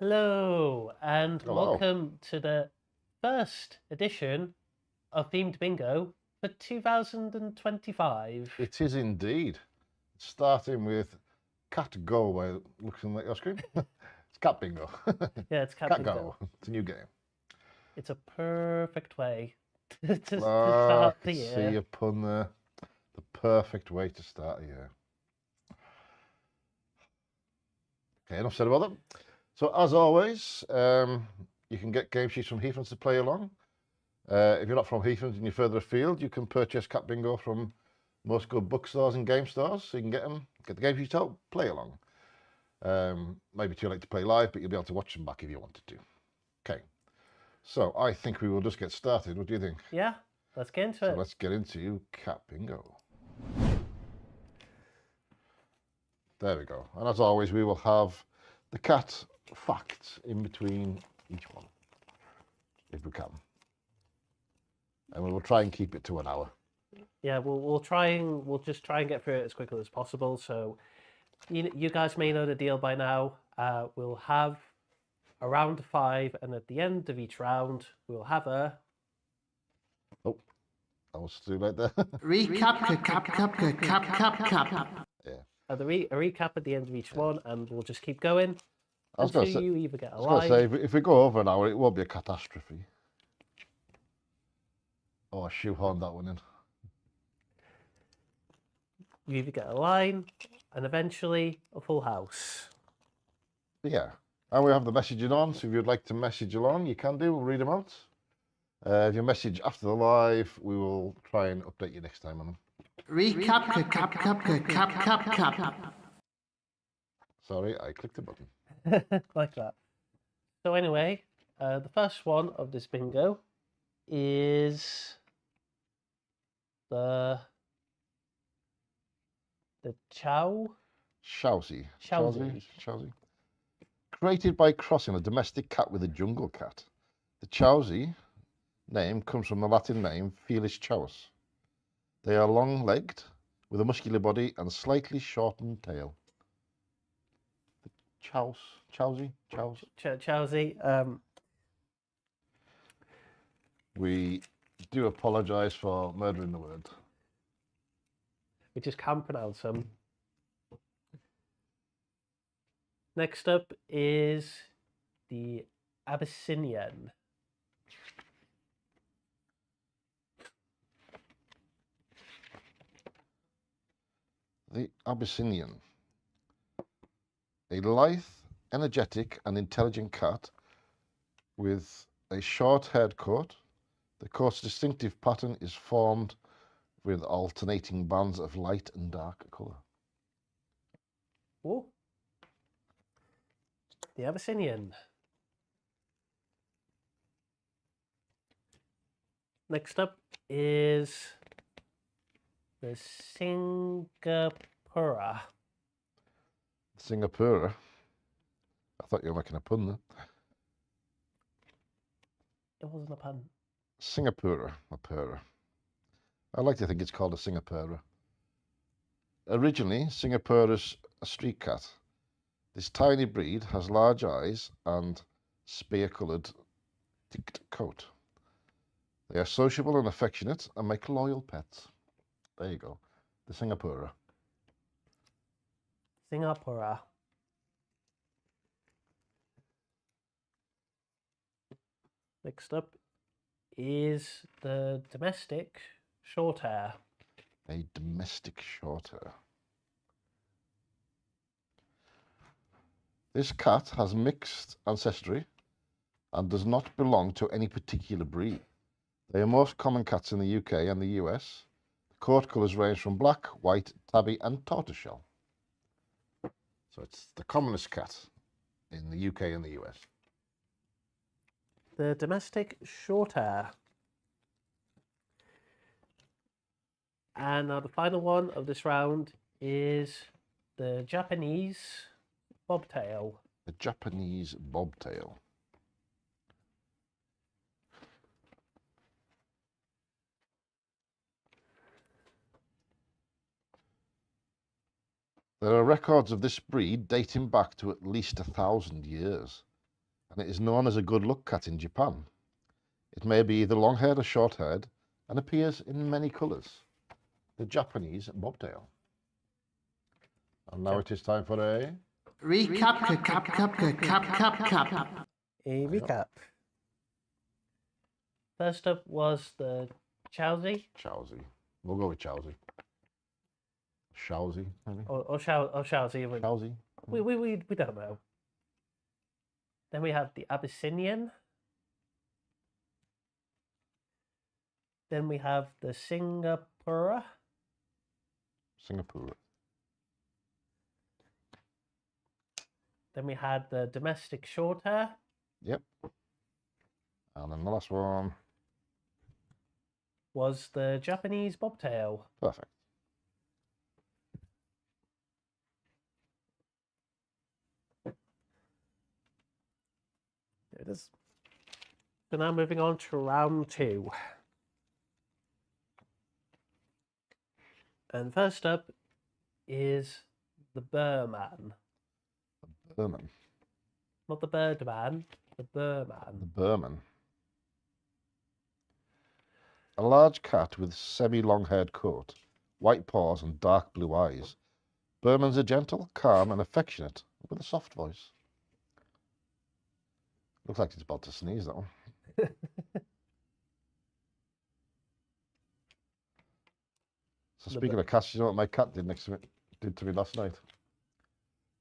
Hello, and Hello. welcome to the first edition of Themed Bingo for 2025. It is indeed. Starting with Cat Go by looking at your screen. It's Cat Bingo. Yeah, it's Cat Cat Bingo. Go. It's a new game. It's a perfect way to I start the could see year. a pun there. The perfect way to start a year. Okay, enough said about that. So as always, you can get game sheets from Heathlands to play along. If you're not from Heathlands and you're further afield, you can purchase Cat Bingo from most good bookstores and game stores. So you can get the game sheets out, play along. Maybe too late to play live, but you'll be able to watch them back if you wanted to. Okay, so I think we will just get started. What do you think? Yeah, let's get into So it. let's get into Cat Bingo. There we go. And as always, we will have the cat facts in between each one, if we can. And we will try and keep it to an hour. Yeah, we'll just try and get through it as quickly as possible. So you guys may know the deal by now. We'll have a round of 5, and at the end of each round, we'll have a Oh, that was too late there. Recap. Yeah. a recap at the end of each one, and we'll just keep going I was going until to say, you either get a I was going to line. say, if we go over an hour, it won't be a catastrophe. Oh, I shoehorned that one in. You either get a line, and eventually a full house. Yeah, and we have the messaging on, so if you'd like to message along, you can do. We'll read them out. If you message after the live, we will try and update you next time on them. Recap. Sorry, I clicked the button. Like that. So anyway, the first one of this bingo is the Shousie. Chowsy. Created by crossing a domestic cat with a jungle cat. The Chowsy name comes from the Latin name Felis chaus. They are long-legged, with a muscular body and slightly shortened tail. The Chowsy. Chowsy. We do apologise for murdering the word. We just can't pronounce them. Next up is the Abyssinian. The Abyssinian. A lithe, energetic and intelligent cat with a short-haired coat. The coat's distinctive pattern is formed with alternating bands of light and dark colour. Oh, the Abyssinian. Next up is the Singapura. Singapura. I thought you were making a pun there. It wasn't a pun. Singapura, a purr. I like to think it's called a Singapura. Originally, Singapura's a street cat. This tiny breed has large eyes and spear-coloured ticked coat. They are sociable and affectionate and make loyal pets. There you go, the Singapura. Singapura. Next up is the domestic short hair. A domestic short hair. This cat has mixed ancestry and does not belong to any particular breed. They are most common cats in the UK and the US. The coat colours range from black, white, tabby and tortoiseshell. So it's the commonest cat in the UK and the US. The domestic short hair. And now the final one of this round is the Japanese bobtail. The Japanese bobtail. There are records of this breed dating back to at least 1,000 years. and it is known as a good luck cat in Japan. It may be either long-haired or short-haired and appears in many colours. The Japanese bobtail. And now it is time for a Recap. A recap. First up was the Chowsy. Chowsy. We'll go with Chowsy. Chowsy, maybe? Or Chowsy. Chowsy. We don't know. Then we have the Abyssinian. Then we have the Singapura. Singapore. Then we had the domestic short hair. Yep. And then the last one. Was the Japanese bobtail. Perfect. There it is. So now moving on to round 2. And first up is the Burman. Burman. Not the Birdman, the Burman. The Burman. A large cat with semi-long-haired coat, white paws and dark blue eyes. Burmans are gentle, calm and affectionate, with a soft voice. Looks like it's about to sneeze, that one. So speaking of cats, you know what my cat did to me last night?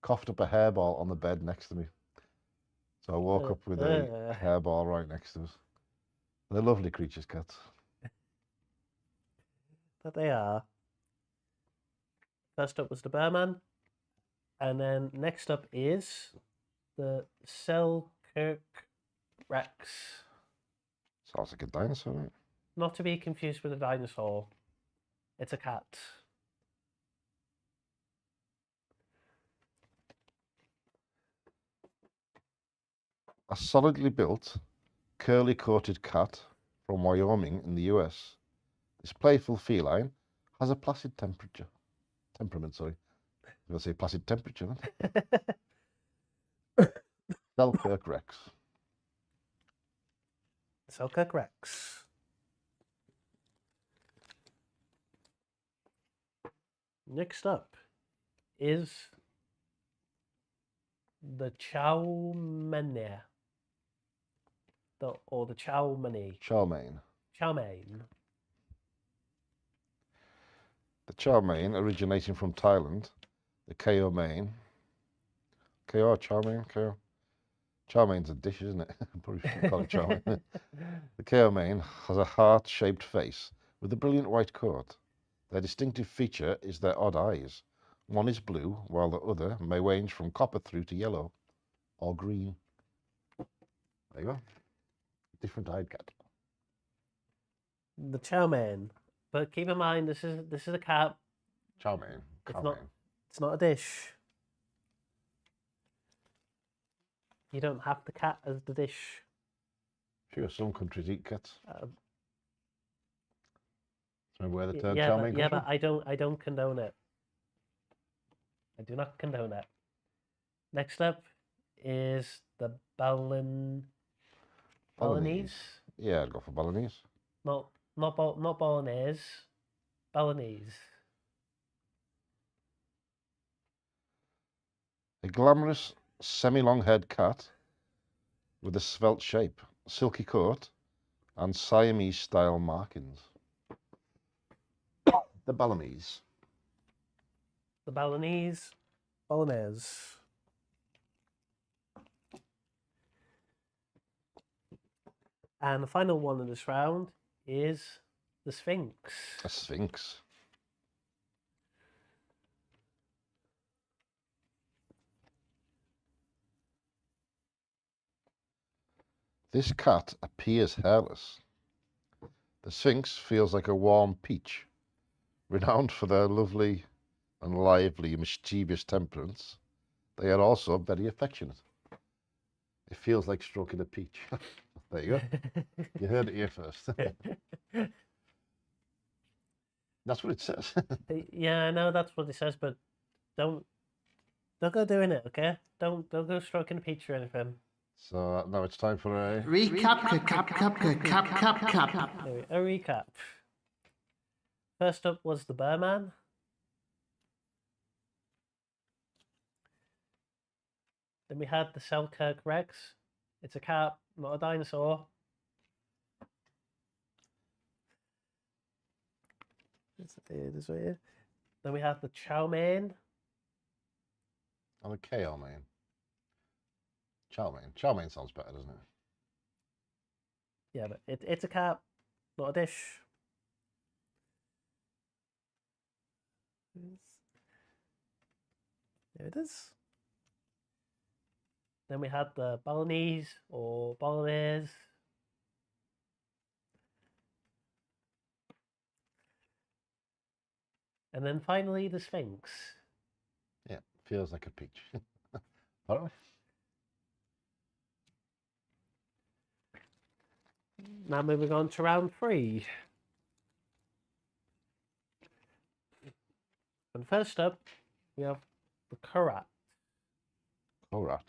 Coughed up a hairball on the bed next to me. So I woke up with a hairball right next to us. They're lovely creatures, cats. That they are. First up was the Burman. And then next up is the Selkirk Rex. Sounds like a dinosaur, right? Not to be confused with a dinosaur. It's a cat. A solidly built, curly-coated cat from Wyoming in the US. This playful feline has a placid temperament, sorry. I was going to say placid temperature, then. Selkirk Rex. Selkirk Rex. Next up is the Chow-mein. Or the Chow-mein. Chow-mein. Chow-mein. The chow-mein, originating from Thailand, the Chow-mein. Chow-mein? Chow-mein's a dish, isn't it? Probably shouldn't call it chow-mein. The Chow-mein has a heart-shaped face with a brilliant white coat. Their distinctive feature is their odd eyes. One is blue, while the other may range from copper through to yellow or green. There you go. Different-eyed cat. The Chow-mein. But keep in mind, this is a cat. Chow-mein. It's not a dish. You don't have the cat as the dish. Sure, some countries eat cats. Remember where the term yeah, chow-mein comes but I don't condone it. I do not condone it. Next up is the Balinese. Yeah, I'd go for Balinese. Not Bolognese. Balinese. A glamorous, semi-long-haired cat with a svelte shape, silky coat, and Siamese-style markings. The Balinese. The Balinese. Bolognese. And the final one in this round is the Sphinx. A Sphinx. This cat appears hairless. The Sphinx feels like a warm peach, renowned for their lovely and lively, mischievous temperaments. They are also very affectionate. It feels like stroking a peach. There you go. You heard it here first. That's what it says. Yeah, I know that's what it says, but don't go doing it, okay? Don't go stroking a peach or anything. So now it's time for a Recap, cap. A recap. First up was the Bearman. Then we had the Selkirk Rex. It's a cat, not a dinosaur. This way here. Then we have the Chow Mein. on a KO main. Chow mein. Chow mein sounds better, doesn't it? Yeah, but it's a cat, not a dish. There it is. Then we had the Balinese or Balinese. And then finally the Sphinx. Yeah, feels like a peach. All right. Now moving on to round 3. And first up, we have the Karat. All right.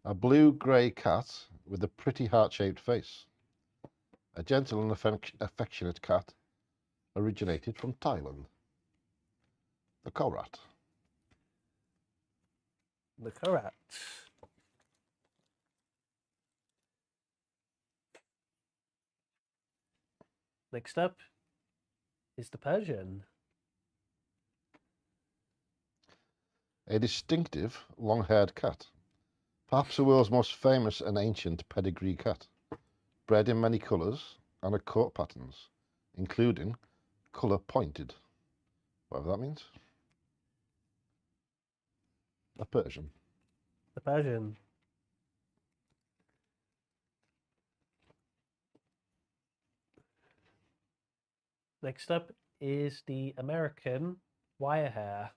A blue-grey cat with a pretty heart-shaped face. A gentle and affectionate cat originated from Thailand. The Korat. The Karat. Next up is the Persian. A distinctive, long-haired cat. Perhaps the world's most famous and ancient pedigree cat. Bred in many colours and of coat patterns, including colour pointed. Whatever that means. A Persian. The Persian. Next up is the American Wirehair.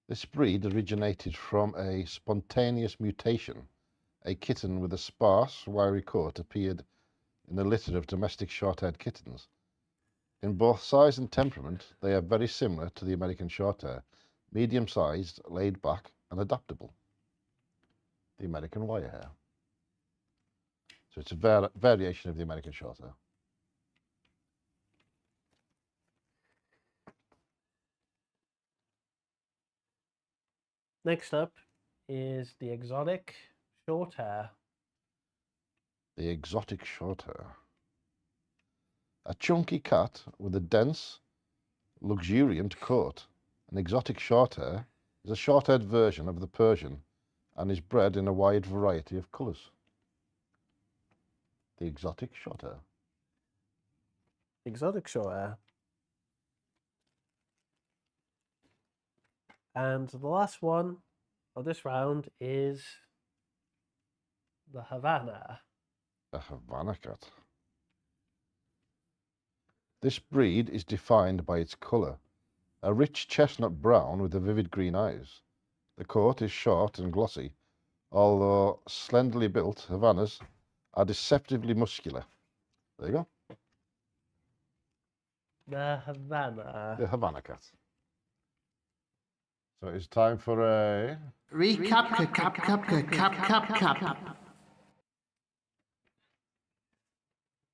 This breed originated from a spontaneous mutation. A kitten with a sparse, wiry coat appeared in a litter of domestic short-haired kittens. In both size and temperament, they are very similar to the American Shorthair, medium-sized, laid-back, and adaptable. The American Wirehair. So it's a variation of the American Shorthair. Next up is the exotic Shorthair. The exotic Shorthair. A chunky cat with a dense, luxuriant coat. An exotic Shorthair is a short-haired version of the Persian and is bred in a wide variety of colours. The exotic Shorthair. Exotic Shorthair. And the last one of this round is the Havana. A Havana cat. This breed is defined by its colour, a rich chestnut brown with the vivid green eyes. The coat is short and glossy, although slenderly built. Havanas are deceptively muscular. There you go. The Havana. The Havana cat. So it's time for a Recap, cap.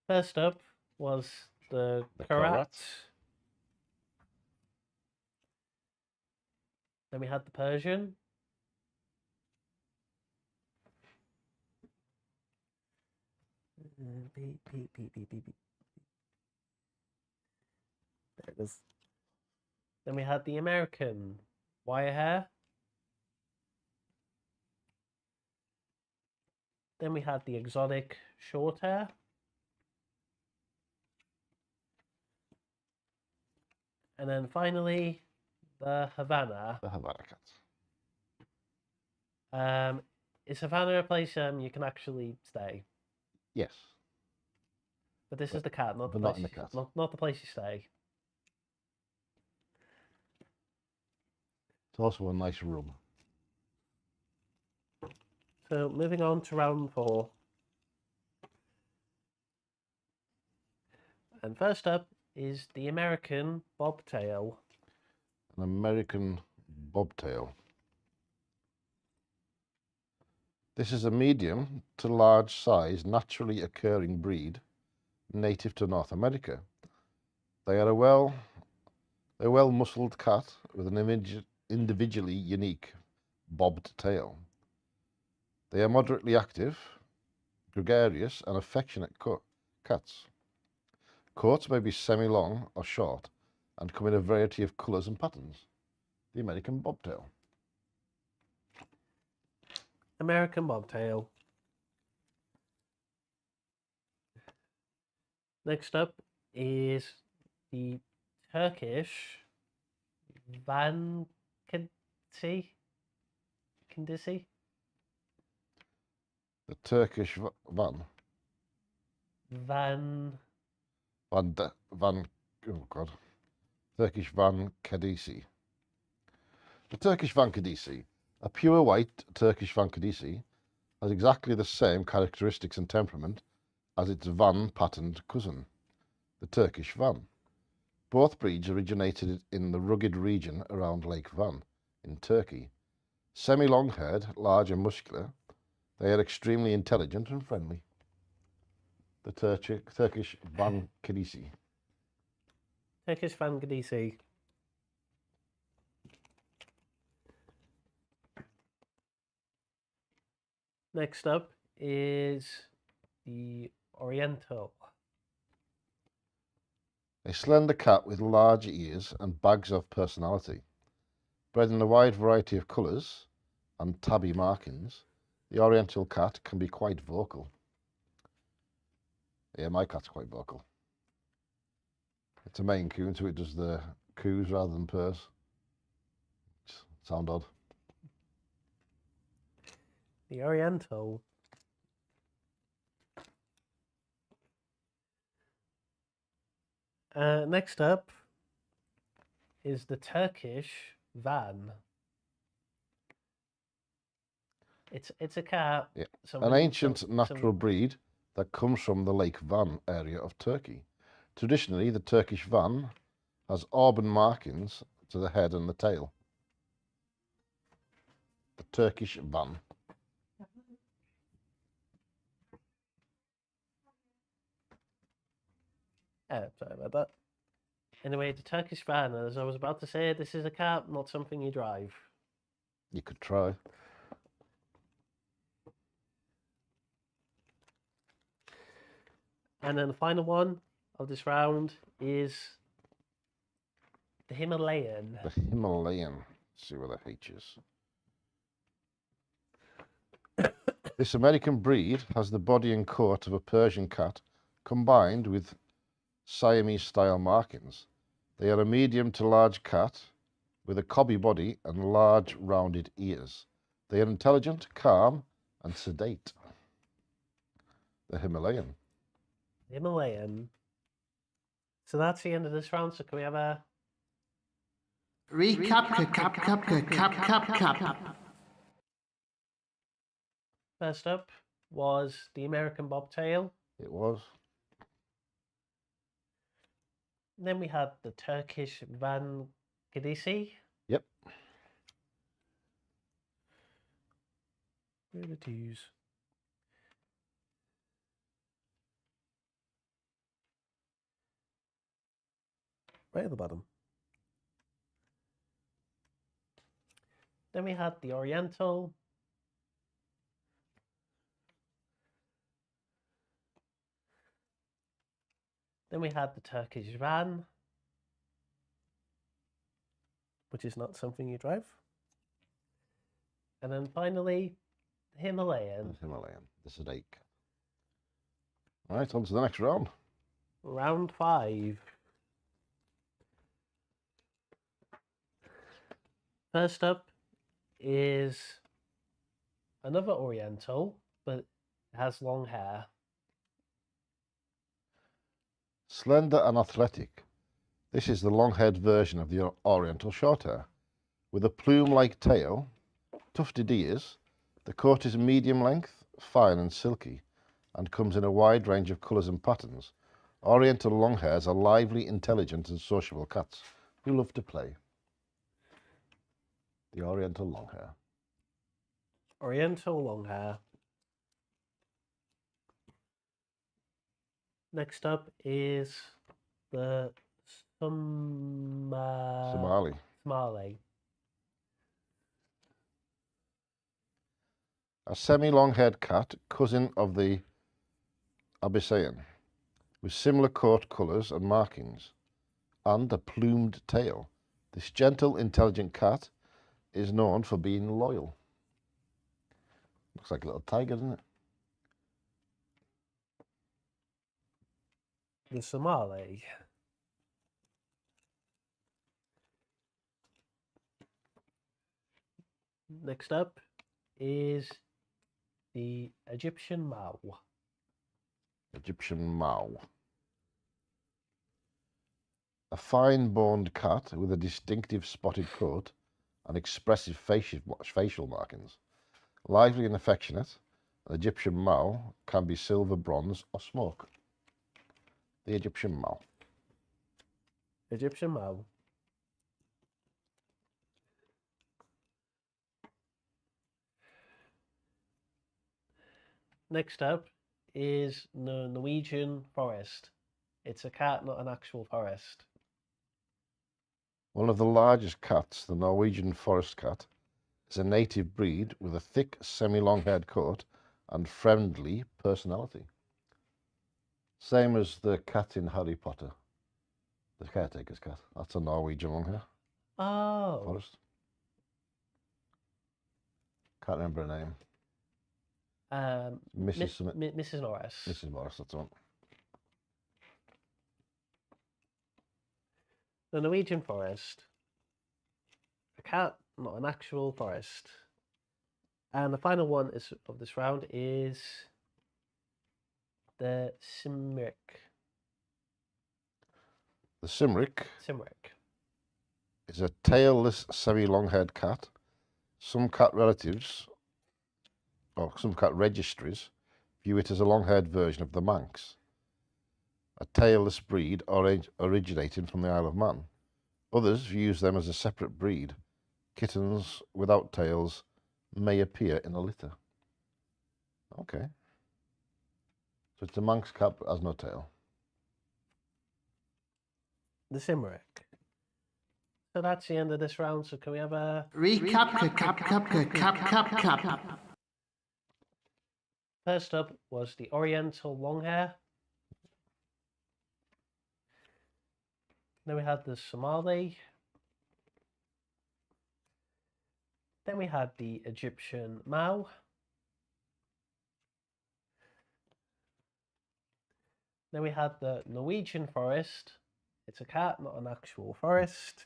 First up was the Karat. Karat. Then we had the Persian. Beep. There it is. Then we had the American Wirehair. Then we had the exotic Shorthair. And then finally, the Havana. The Havana cat. Is Havana a place you can actually stay? Yes. But this is the cat, not the but place. not in the cat. Not the place you stay. It's also a nice room. So moving on to round 4. And first up is the American Bobtail. An American bobtail. This is a medium to large size naturally occurring breed native to North America. They are a well-muscled cat with an individually unique bobbed tail. They are moderately active, gregarious and affectionate cats. Coats may be semi-long or short and come in a variety of colours and patterns. The American bobtail. American bobtail. Next up is the Turkish Van Kendisi. The Turkish van. Turkish Van Kedisi. The Turkish Van Kedisi, a pure white Turkish Van Kedisi, has exactly the same characteristics and temperament as its van patterned cousin, the Turkish Van. Both breeds originated in the rugged region around Lake Van in Turkey. Semi-long-haired, large and muscular, they are extremely intelligent and friendly. The Turkish Van Kedisi. Turkish Van Kedisi. Next up is the Oriental. A slender cat with large ears and bags of personality. Bred in a wide variety of colours and tabby markings, the Oriental cat can be quite vocal. Yeah, my cat's quite vocal. It's a Maine Coon, so it does the coos rather than purrs. Sound odd. The Oriental. Next up is the Turkish Van. It's a cat. Yeah. An ancient natural breed that comes from the Lake Van area of Turkey. Traditionally, the Turkish Van has auburn markings to the head and the tail. The Turkish Van. Sorry about that. Anyway, the Turkish Van, as I was about to say, this is a cat, not something you drive. You could try. And then the final one of this round is the Himalayan. The Himalayan. Let's see where the H is. This American breed has the body and coat of a Persian cat combined with Siamese-style markings. They are a medium to large cat with a cobby body and large rounded ears. They are intelligent, calm and sedate. The Himalayan. Himalayan. So that's the end of this round. So can we have a Recap, cap. First up was the American bobtail. It was. Then we had the Turkish Van Kedisi. Yep. Where are the twos? Right at the bottom. Then we had the Oriental. Then we had the Turkish Van, which is not something you drive. And then finally, the Himalayan. The Himalayan, the sedate. All right, on to the next round. Round 5. First up is another Oriental, but it has long hair. Slender and athletic. This is the long-haired version of the Oriental Shorthair. With a plume-like tail, tufted ears, the coat is medium length, fine and silky, and comes in a wide range of colours and patterns. Oriental Longhairs are lively, intelligent and sociable cats who love to play. The Oriental Longhair. Oriental Longhair. Next up is the Somali. Somali. A semi-long-haired cat, cousin of the Abyssinian, with similar coat colours and markings, and a plumed tail. This gentle, intelligent cat is known for being loyal. Looks like a little tiger, doesn't it? The Somali. Next up is the Egyptian Mau. Egyptian Mau. A fine-boned cat with a distinctive spotted coat and expressive facial markings. Lively and affectionate, an Egyptian Mau can be silver, bronze, or smoke. The Egyptian Mau. Egyptian Mau. Next up is the Norwegian Forest. It's a cat, not an actual forest. One of the largest cats, the Norwegian forest cat, is a native breed with a thick, semi-long-haired coat and friendly personality. Same as the cat in Harry Potter, the caretaker's cat. That's a Norwegian longhair Oh. forest. Can't remember her name. Mrs. Norris. Mrs. Morris, that's the one. The Norwegian Forest. A cat, not an actual forest. And the final one of this round is the Cymric. The Cymric Cymric. is a tailless, semi-long-haired cat. Some cat relatives, or some cat registries, view it as a long-haired version of the Manx, a tailless breed originating from the Isle of Man. Others view them as a separate breed. Kittens without tails may appear in a litter. Okay. So it's a Manx cat but has no tail. The Cymric. So that's the end of this round. So can we have a Recap, cap. First up was the Oriental Longhair. Then we had the Somali. Then we had the Egyptian Mau. Then we had the Norwegian Forest. It's a cat, not an actual forest.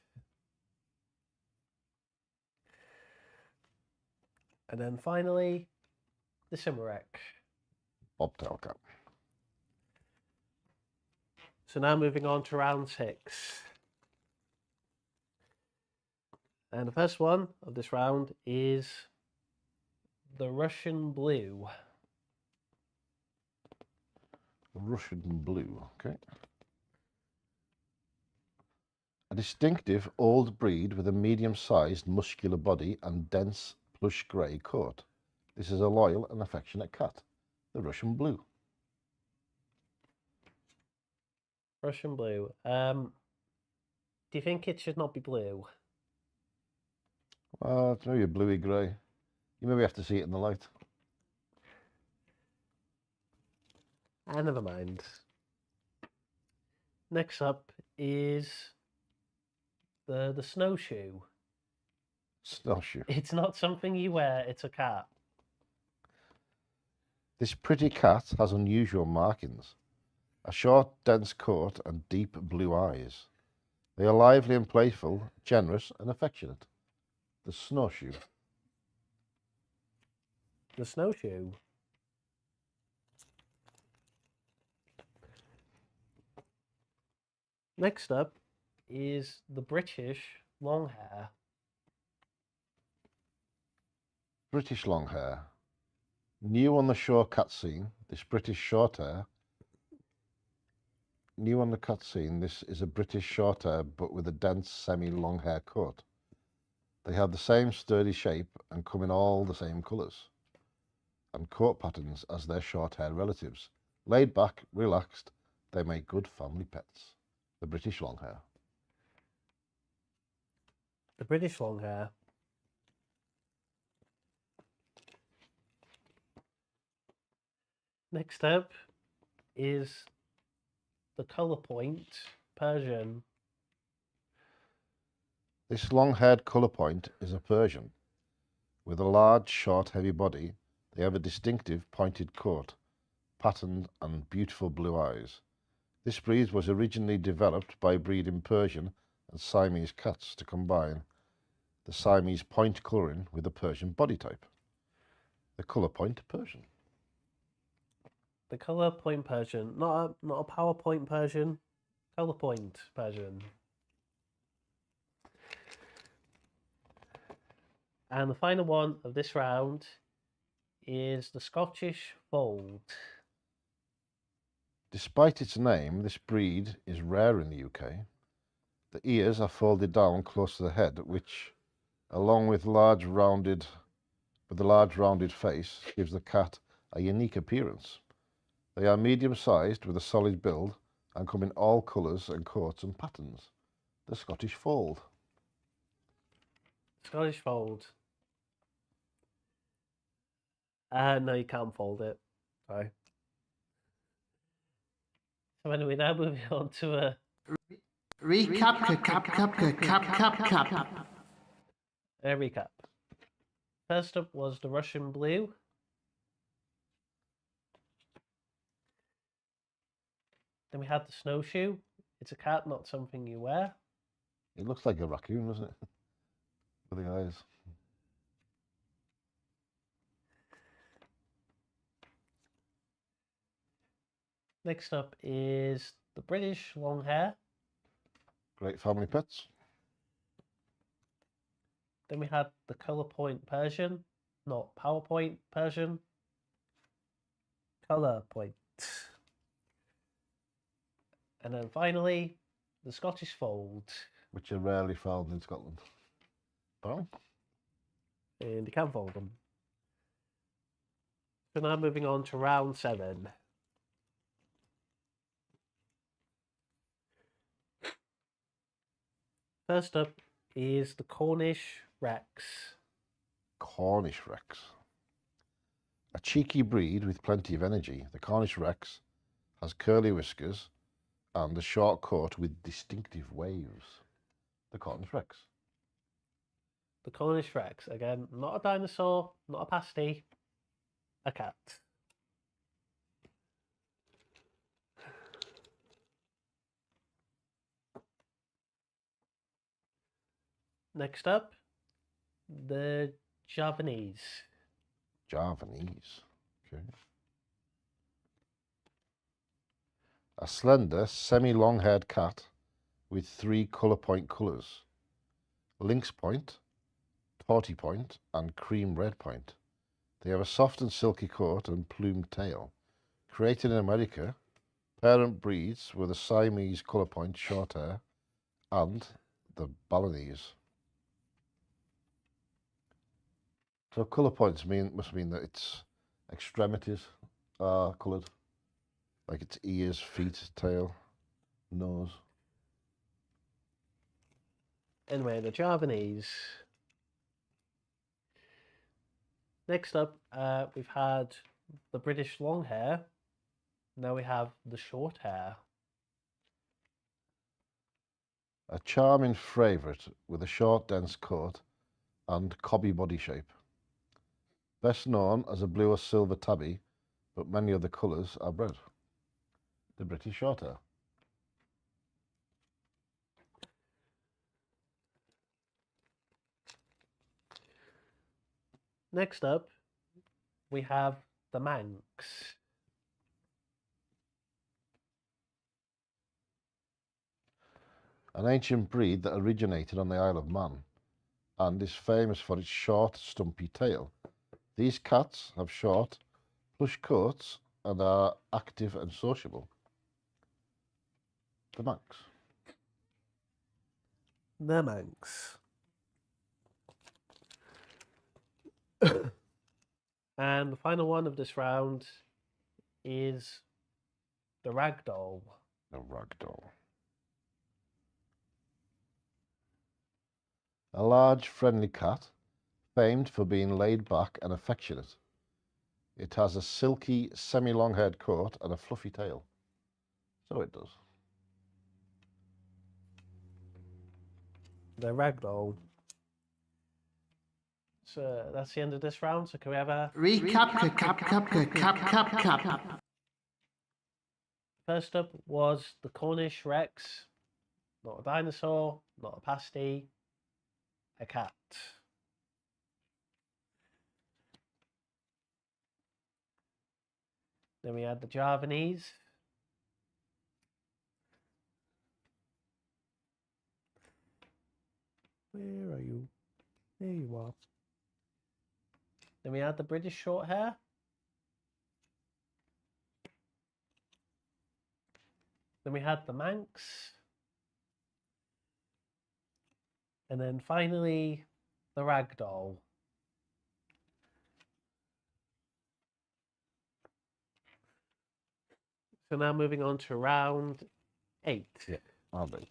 And then finally, the Cymric. Bobtail cat. So now moving on to round 6. And the first one of this round is the Russian Blue. Russian Blue, okay. A distinctive old breed with a medium-sized muscular body and dense plush grey coat. This is a loyal and affectionate cat, the Russian Blue. Russian Blue. Do you think it should not be blue? Well, it's maybe a bluey grey. You maybe have to see it in the light. Never mind. Next up is the snowshoe. Snowshoe. It's not something you wear, it's a cat. This pretty cat has unusual markings. A short, dense coat and deep blue eyes. They are lively and playful, generous and affectionate. The snowshoe. The snowshoe. Next up is the British Longhair. British Longhair. New on the shore cat scene, this British Shorthair. New on the cat scene, this is a British Shorthair but with a dense semi-long hair coat. They have the same sturdy shape and come in all the same colours and coat patterns as their short-haired relatives. Laid back, relaxed, they make good family pets. The British Longhair. The British Longhair. Next up is the Colour Point Persian. This long-haired colour point is a Persian. With a large, short, heavy body, they have a distinctive pointed coat, patterned and beautiful blue eyes. This breed was originally developed by breeding Persian and Siamese cats to combine the Siamese point colouring with the Persian body type. The Colour Point Persian. The Colour Point Persian. Not a PowerPoint Persian. Colour Point Persian. And the final one of this round is the Scottish Fold. Despite its name, this breed is rare in the UK. The ears are folded down close to the head, which, along with the large rounded face, gives the cat a unique appearance. They are medium-sized with a solid build and come in all colours and coats and patterns. The Scottish Fold. Scottish Fold. No, you can't fold it. Sorry. So anyway, now moving on to a Recap, cap. recap. First up was the Russian Blue. Then we had the Snowshoe. It's a cat, not something you wear. It looks like a raccoon, doesn't it? With the eyes. Next up is the British Longhair. Great family pets. Then we had the Colour Point Persian, not PowerPoint Persian. Colour Point. And then finally, the Scottish Fold. Which are rarely found in Scotland. Apparently. And you can fold them. So now moving on to round 7. First up is the Cornish Rex. Cornish Rex. A cheeky breed with plenty of energy, the Cornish Rex has curly whiskers and a short coat with distinctive waves. The Cornish Rex. The Cornish Rex. Again, not a dinosaur, not a pasty, a cat. Next up, the Javanese. Javanese. Okay. A slender, semi-long-haired cat with 3 colour point colours. Lynx point, torty point and cream red point. They have a soft and silky coat and plumed tail. Created in America, parent breeds were the Siamese colour point short hair and the Balinese. So colour points must mean that its extremities are coloured, like its ears, feet, tail, nose. Anyway, the Javanese. Next up, we've had the British Longhair. Now we have the short hair. A charming favourite with a short, dense coat and cobby body shape. Best known as a blue or silver tabby, but many other colours are bred. The British Shorthair. Next up, we have the Manx. An ancient breed that originated on the Isle of Man and is famous for its short, stumpy tail. These cats have short, plush coats and are active and sociable. The Manx. The Manx. And the final one of this round is the ragdoll. A ragdoll. A large, friendly cat, famed for being laid back and affectionate. It has a silky, semi-long-haired coat and a fluffy tail. So it does. The ragdoll. So that's the end of this round. So can we have a Recap. First up was the Cornish Rex. Not a dinosaur, not a pasty, a cat. Then we had the Javanese. Where are you? There you are. Then we had the British Shorthair. Then we had the Manx. And then finally, the Ragdoll. So now moving on to round 8. Yeah, round 8.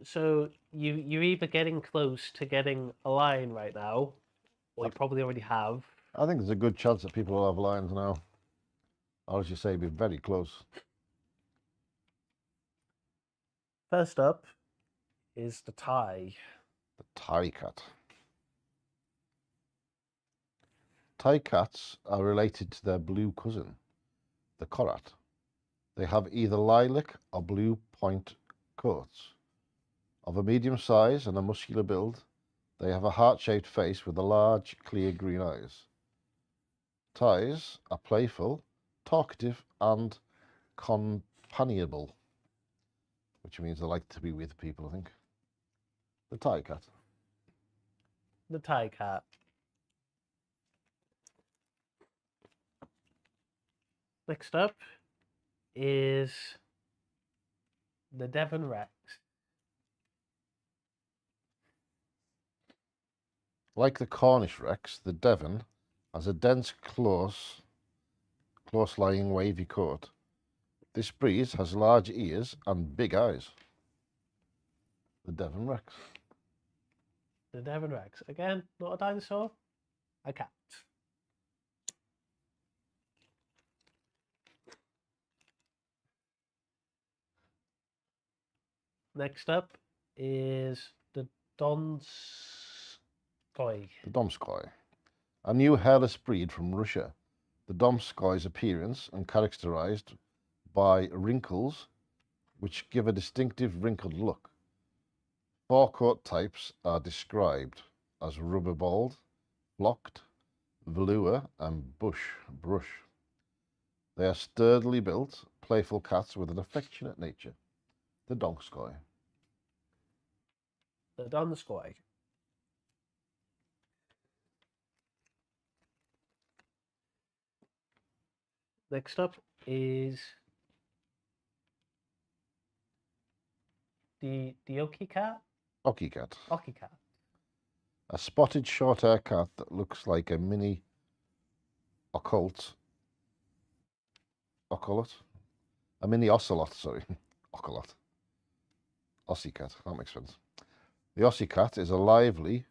So you're either getting close to getting a lion right now, or you probably already have. I think there's a good chance that people will have lions now. Or as you say, be very close. First up is the Thai. The Thai cat. Thai cats are related to their blue cousin, the Korat. They have either lilac or blue point coats. Of a medium size and a muscular build, they have a heart-shaped face with a large, clear green eyes. Thais are playful, talkative, and companionable, which means they like to be with people, I think. The Thai cat. The Thai cat. Next up is the Devon Rex. Like the Cornish Rex, the Devon has a dense, close-lying, wavy coat. This breed has large ears and big eyes. The Devon Rex. The Devon Rex. Again, not a dinosaur, a cat. Next up is the Donskoy. The Domskoy. A new hairless breed from Russia. The Domskoy's appearance is characterized by wrinkles which give a distinctive wrinkled look. Forecoat types are described as rubber-balled, flocked, velour, and brush. They are sturdily built, playful cats with an affectionate nature. The Donskoy. The Donskoy. Next up is the Oki cat. Oki cat. Oki cat. A spotted short-hair cat that looks like a mini ocelot. A mini ocelot, sorry. Ocelot. Aussie cat, that makes sense. The Aussie cat is a lively,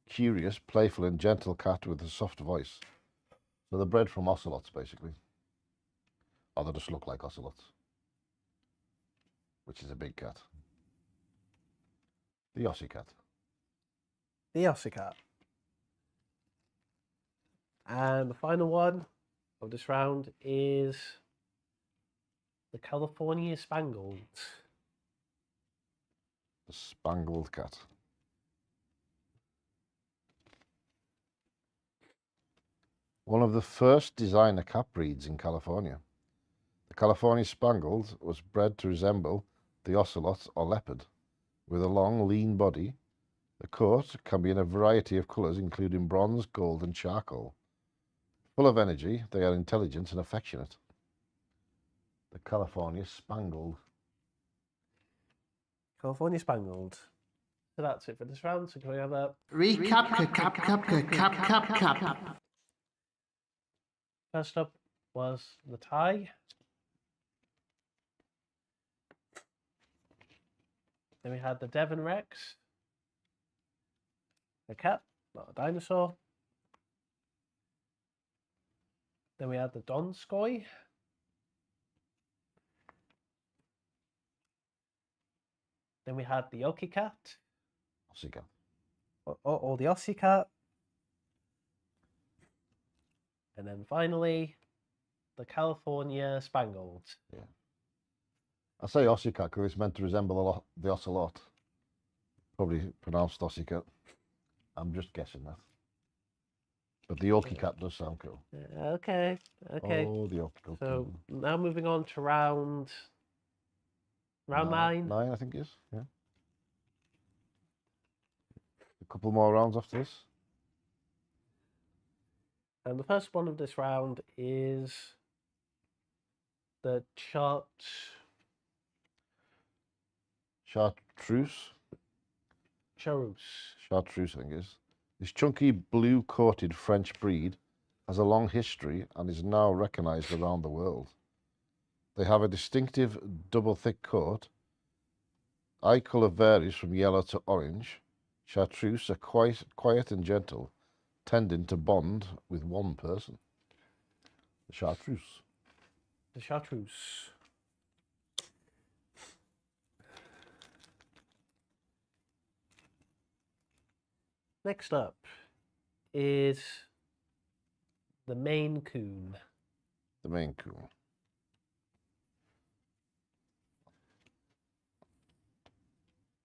curious, playful and gentle cat with a soft voice. So they're bred from ocelots, basically. Or they just look like ocelots. Which is a big cat. The Aussie cat. The Aussie cat. And the final one of this round is the California Spangled. The Spangled cat. One of the first designer cat breeds in California. The California Spangled was bred to resemble the ocelot or leopard. With a long, lean body, the coat can be in a variety of colours, including bronze, gold, and charcoal. Full of energy, they are intelligent and affectionate. The California Spangled. California Spangled. So that's it for this round. So can we have a Recap, cap. first up was the tie. Then we had the Devon Rex, a cat, not a dinosaur. Then we had the Donskoy. Then we had the Oki cat. Aussie cat. Or the Aussie cat. And then finally, the California Spangled. Yeah. I say Aussie cat because it's meant to resemble the ocelot. Probably pronounced Aussie cat. I'm just guessing that. But the Yorkie cat does sound cool. Okay. Oh, the Yorkie cat. So now moving on to round 9. 9, I think it is. Yeah. A couple more rounds after this. And the first one of this round is the Chartreuse. Chartreuse. Chartreuse, I think it is. This chunky blue-coated French breed has a long history and is now recognised around the world. They have a distinctive double thick coat. Eye colour varies from yellow to orange. Chartreuse are quiet and gentle, tending to bond with one person. The Chartreuse. The Chartreuse. Next up is the Maine Coon. The Maine Coon.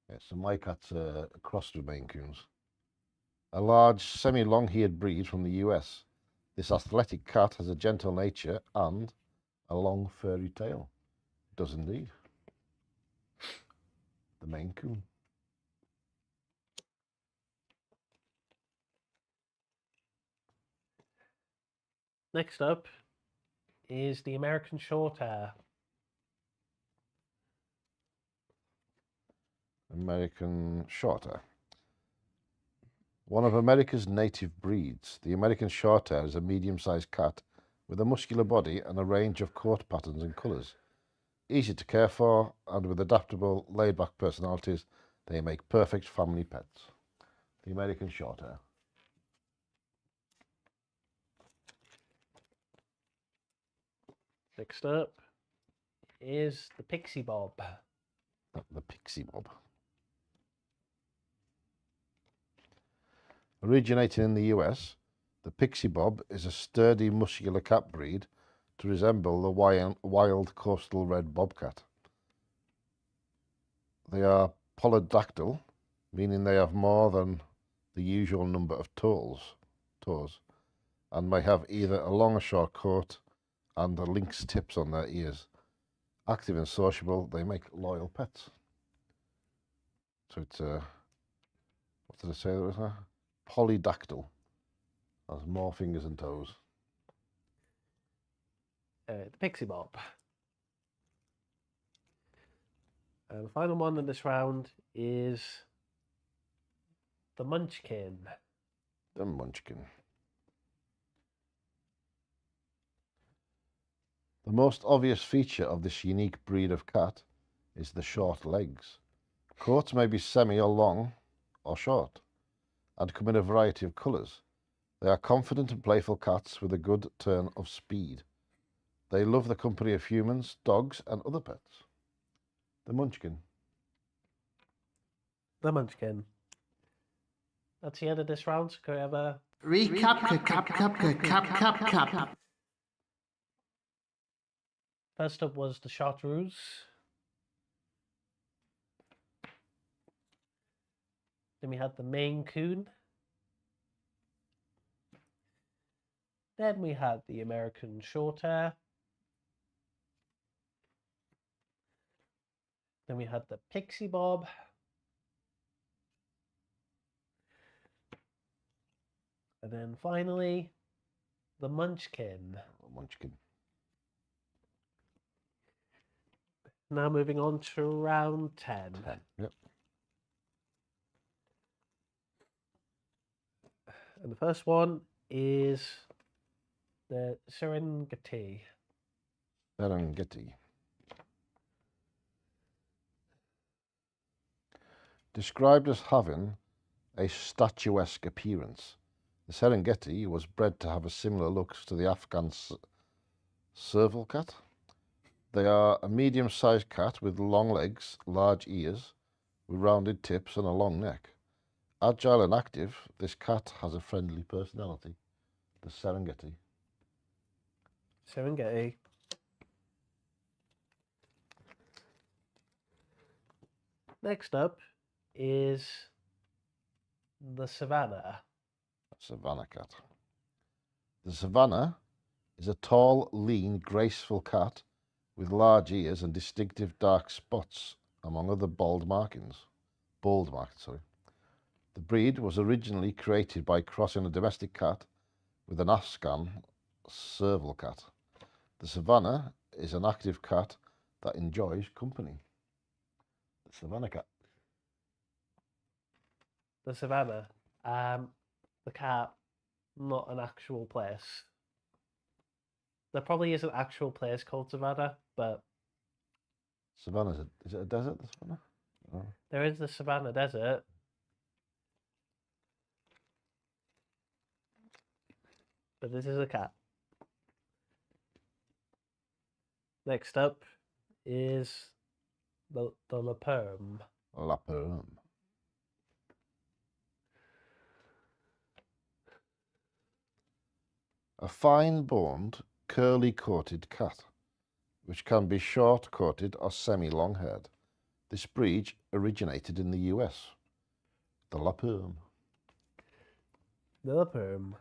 Yeah, so my cat's a cross with Maine Coons. A large, semi-long-haired breed from the US. This athletic cat has a gentle nature and a long, furry tail. It does indeed. The Maine Coon. Next up is the American Shorthair. American Shorthair. One of America's native breeds, the American Shorthair is a medium-sized cat with a muscular body and a range of coat patterns and colours. Easy to care for and with adaptable, laid-back personalities, they make perfect family pets. The American Shorthair. Next up is the Pixie Bob. The Pixie Bob. Originating in the US, the Pixie Bob is a sturdy, muscular cat breed to resemble the wild coastal red bobcat. They are polydactyl, meaning they have more than the usual number of toes, and may have either a long or short coat and the lynx tips on their ears. Active and sociable, they make loyal pets. So it's what did I say there was? Polydactyl. Has more fingers and toes. The Pixie Bob. And the final one in this round is the Munchkin. The Munchkin. The most obvious feature of this unique breed of cat is the short legs. Coats may be semi or long or short and come in a variety of colours. They are confident and playful cats with a good turn of speed. They love the company of humans, dogs and other pets. The Munchkin. The Munchkin. That's the end of this round. So can we have a Recap, cap. First up was the Chartreuse. Then we had the Maine Coon. Then we had the American Shorthair. Then we had the Pixie Bob. And then finally, the Munchkin. Munchkin. Now moving on to round 10. Yep. And the first one is the Serengeti. Serengeti. Described as having a statuesque appearance, the Serengeti was bred to have a similar look to the Afghan serval cat. They are a medium-sized cat with long legs, large ears, with rounded tips and a long neck. Agile and active, this cat has a friendly personality. The Serengeti. Serengeti. Next up is the Savannah. Savannah cat. The Savannah is a tall, lean, graceful cat with large ears and distinctive dark spots, among other bold markings. The breed was originally created by crossing a domestic cat with an Afghan serval cat. The Savannah is an active cat that enjoys company. The Savannah cat. The Savannah. The cat, not an actual place. There probably is an actual place called Savannah, but Savannah, is it a desert, the Savannah? Oh. there is the Savannah Desert. But this is a cat. Next up is the Laperm. Laperm. A fine-boned, curly-coated cat, which can be short-coated or semi-long-haired. This breed originated in the US. The Laperm. The Laperm.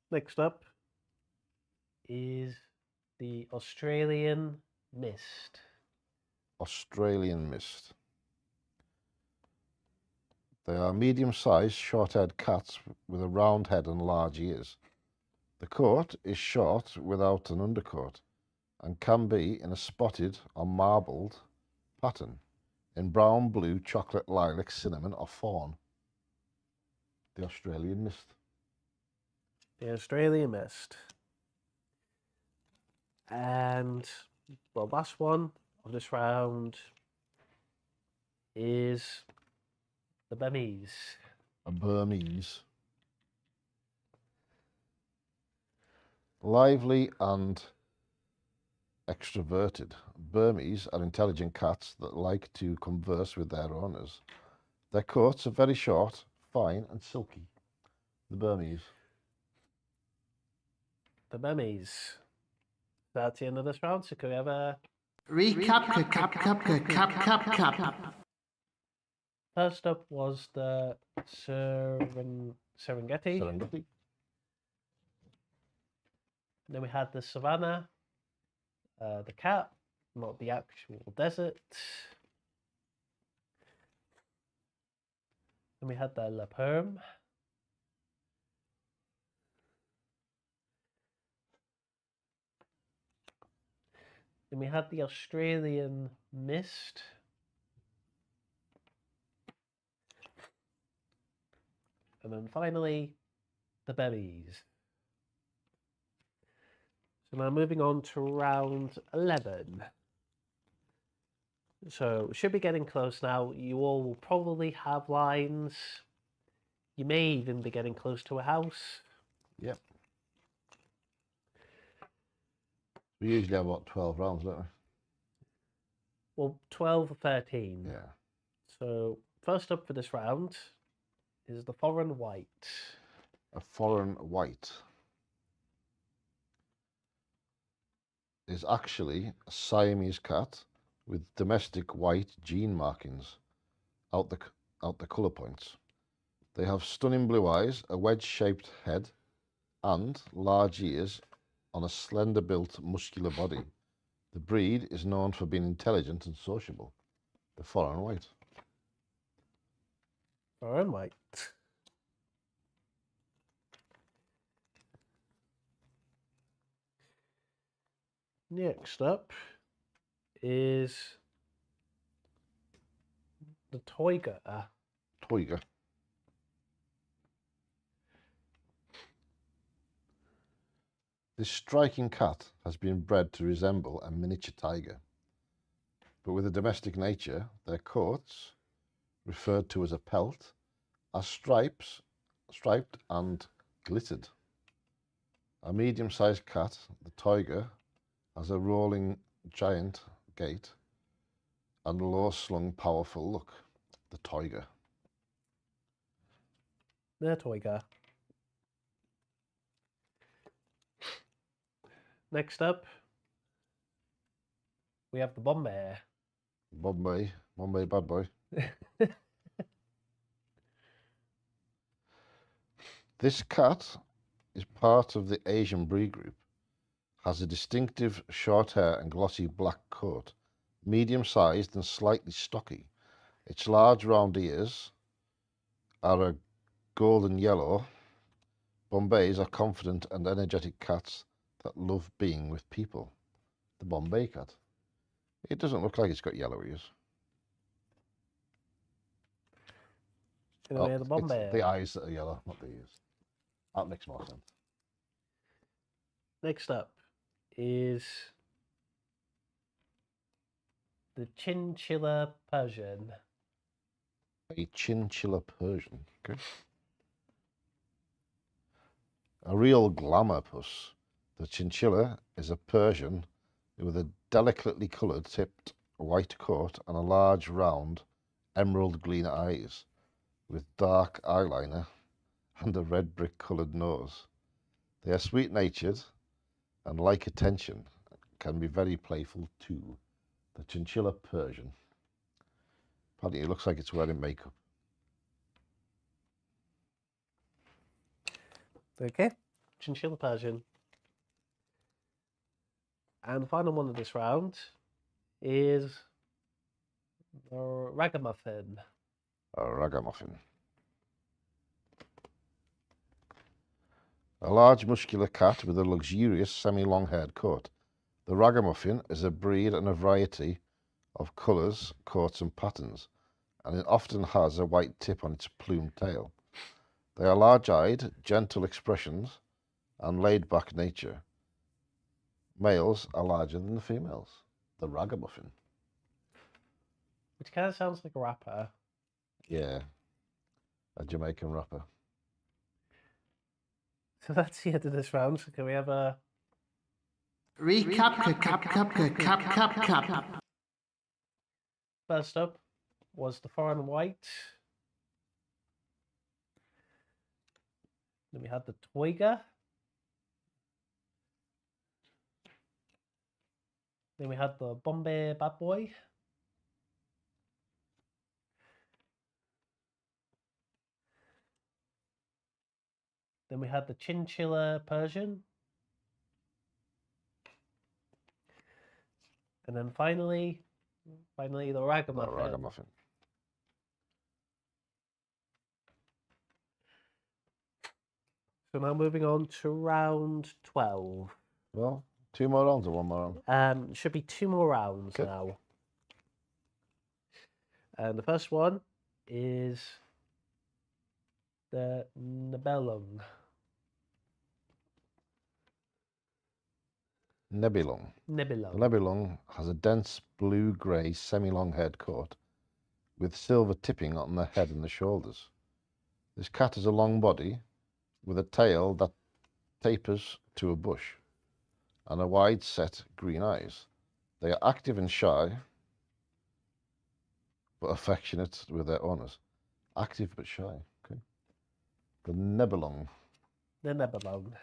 Next up is the Australian Mist. Australian Mist. They are medium-sized, short-haired cats with a round head and large ears. The coat is short without an undercoat and can be in a spotted or marbled pattern in brown, blue, chocolate, lilac, cinnamon or fawn. The Australian Mist. The Australian Mist. And the last one of this round is the Burmese. A Burmese. Lively and extroverted, Burmese are intelligent cats that like to converse with their owners. Their coats are very short, fine and silky. The Burmese. The Burmese. That's the end of this round, so can we have a... Recap, cap. First up was the Serengeti. Serengeti. Then we had the Savannah, the cat, not the actual desert. Then we had the Laperm. Then we had the Australian Mist. And then finally, the Burmese. So now moving on to round 11. So we should be getting close now. You all will probably have lines. You may even be getting close to a house. Yep. We usually have, what, 12 rounds, don't we? Well, 12 or 13. Yeah. So first up for this round is the foreign white. A foreign white is actually a Siamese cat with domestic white gene markings out the colour points. They have stunning blue eyes, a wedge-shaped head, and large ears on a slender-built, muscular body. The breed is known for being intelligent and sociable. The foreign white. Foreign white. Next up is The Toyga. Toyga. This striking cat has been bred to resemble a miniature tiger, but with a domestic nature, their coats, referred to as a pelt, are striped and glittered. A medium-sized cat, the Toyga, has a rolling giant gait and low-slung, powerful look. The Toyga. The Toyga. Next up, we have the Bombay. Bombay bad boy. This cat is part of the Asian breed group, has a distinctive short hair and glossy black coat, medium-sized and slightly stocky. Its large round ears are a golden yellow. Bombays are confident and energetic cats that love being with people. The Bombay cat. It doesn't look like it's got yellow ears. Anyway, the It's Bombay. the eyes that are yellow, not the ears. That makes more sense. Next up is the Chinchilla Persian. A chinchilla Persian. Okay. A real glamour puss. The chinchilla is a Persian with a delicately coloured tipped white coat and a large round emerald green eyes with dark eyeliner and a red brick coloured nose. They are sweet natured and like attention, can be very playful too. The chinchilla Persian. Apparently it looks like it's wearing makeup. Okay, Chinchilla Persian. And the final one of this round is the Ragamuffin. A ragamuffin. A large muscular cat with a luxurious semi-long-haired coat. The ragamuffin is a breed and a variety of colours, coats and patterns, and it often has a white tip on its plumed tail. They are large-eyed, gentle expressions, and laid-back nature. Males are larger than the females. The ragamuffin. Which kind of sounds like a rapper. Yeah, a Jamaican rapper. So that's the end of this round. So can we have a Recap, cap. first up was the foreign white. Then we had the Toyga. Then we had the Bombay Bad Boy. Then we had the Chinchilla Persian. And then finally the Ragamuffin. The ragamuffin. So now moving on to round 12. Well, 2 more rounds or 1 more round? Should be 2 more rounds Okay. now. And the first one is the Nebelung. Nebulong. Nebelung. The Nebulong has a dense blue-grey semi-long-haired coat with silver tipping on the head and the shoulders. This cat has a long body with a tail that tapers to a bush and a wide-set green eyes. They are active and shy, but affectionate with their owners. Active but shy. Okay. The Nebulong. The Nebelung.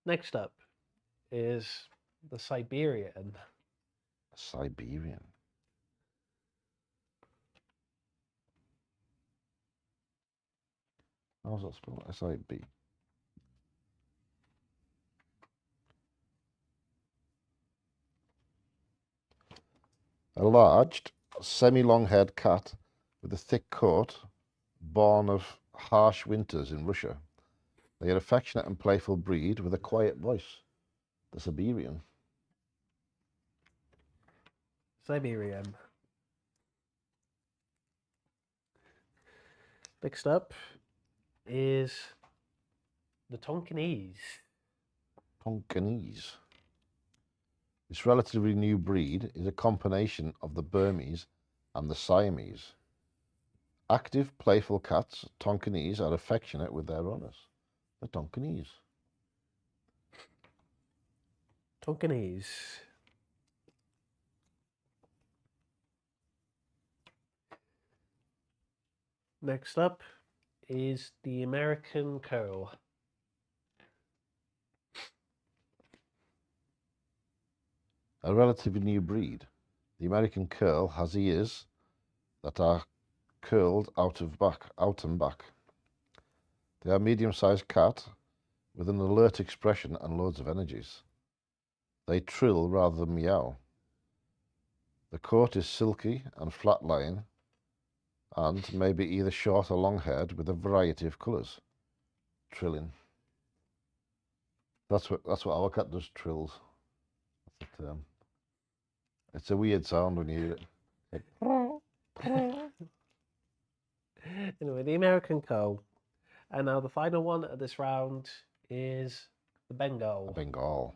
Next up is the Siberian. Siberian. How's that spelled? S-I-B. A large, semi-long-haired cat with a thick coat, born of harsh winters in Russia. They are affectionate and playful breed with a quiet voice. The Siberian. Siberian. Next up is the Tonkinese. Tonkinese. This relatively new breed is a combination of the Burmese and the Siamese. Active, playful cats, Tonkinese are affectionate with their owners. The Tonkinese. Tonkinese. Next up is the American Curl. A relatively new breed. The American Curl has ears that are curled out and back. They are a medium-sized cat with an alert expression and loads of energies. They trill rather than meow. The coat is silky and flat-lying and may be either short or long-haired with a variety of colours. Trilling. That's what our cat does, trills. That's the term. It's a weird sound when you hear it. Anyway, the American Curl. And now the final one of this round is the Bengal. Bengal.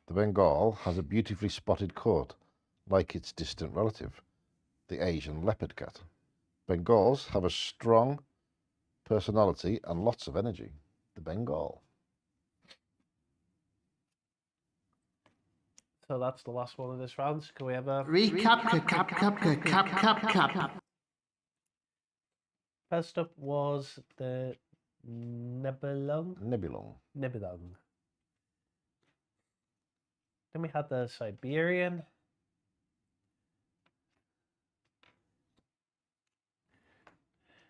The Bengal has a beautifully spotted coat, like its distant relative, the Asian leopard cat. Bengals have a strong personality and lots of energy. The Bengal. So that's the last one of this round. Can we have a Recap. First up was the Nebulong. Nebulong. Then we had the Siberian.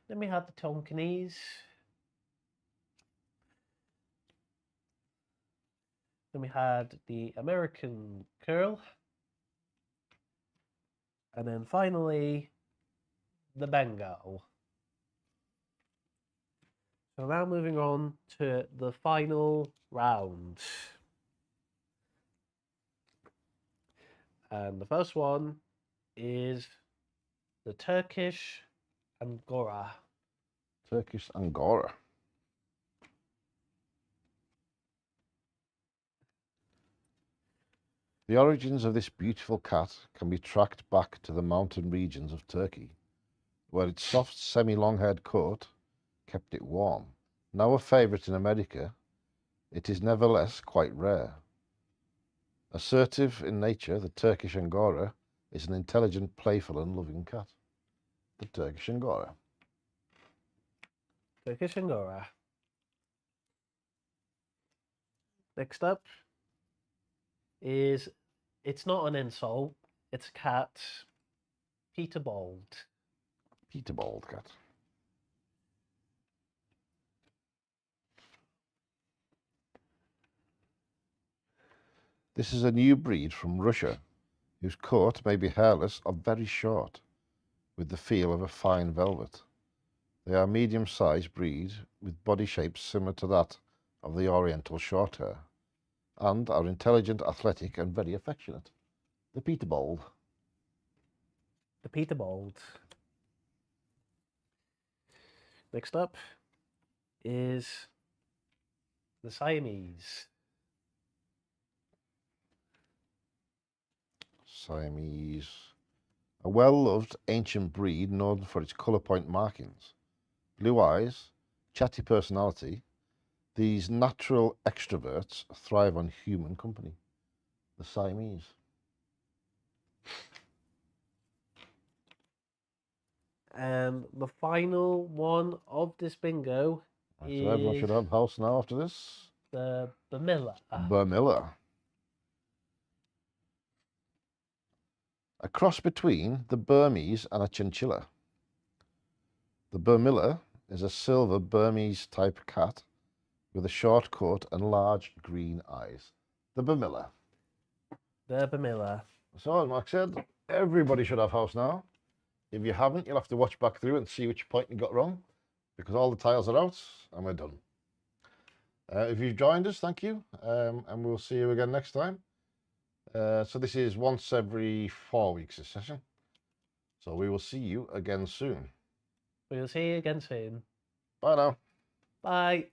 Then we had the Tonkinese. Then we had the American Curl. And then finally, the Bengal. So now moving on to the final round. And the first one is the Turkish Angora. Turkish Angora. The origins of this beautiful cat can be tracked back to the mountain regions of Turkey, where its soft, semi-long-haired coat kept it warm. Now a favourite in America, it is nevertheless quite rare. Assertive in nature, the Turkish Angora is an intelligent, playful and loving cat. The Turkish Angora. Turkish Angora. Next up is, it's not an insult, it's a cat, Peterbald. Peterbald cat. This is a new breed from Russia, whose coat may be hairless or very short, with the feel of a fine velvet. They are a medium-sized breed with body shapes similar to that of the Oriental Shorthair, and are intelligent, athletic, and very affectionate. The Peterbald. The Peterbald. Next up is the Siamese. Siamese. A well-loved ancient breed known for its colour point markings. Blue eyes, chatty personality, these natural extroverts thrive on human company. The Siamese. And the final one of this bingo So everyone should have house now after this. the Bamilla. Bamilla. A cross between the Burmese and a chinchilla. The Bamilla is a silver Burmese type cat with a short coat and large green eyes. The Bamilla. The Bamilla. So, as Mark said, everybody should have house now. If you haven't, you'll have to watch back through and see which point you got wrong, because all the tiles are out and we're done. If you've joined us, thank you, and we'll see you again next time. So this is once every 4 weeks a session. So we will see you again soon. We'll see you again soon. Bye now. Bye.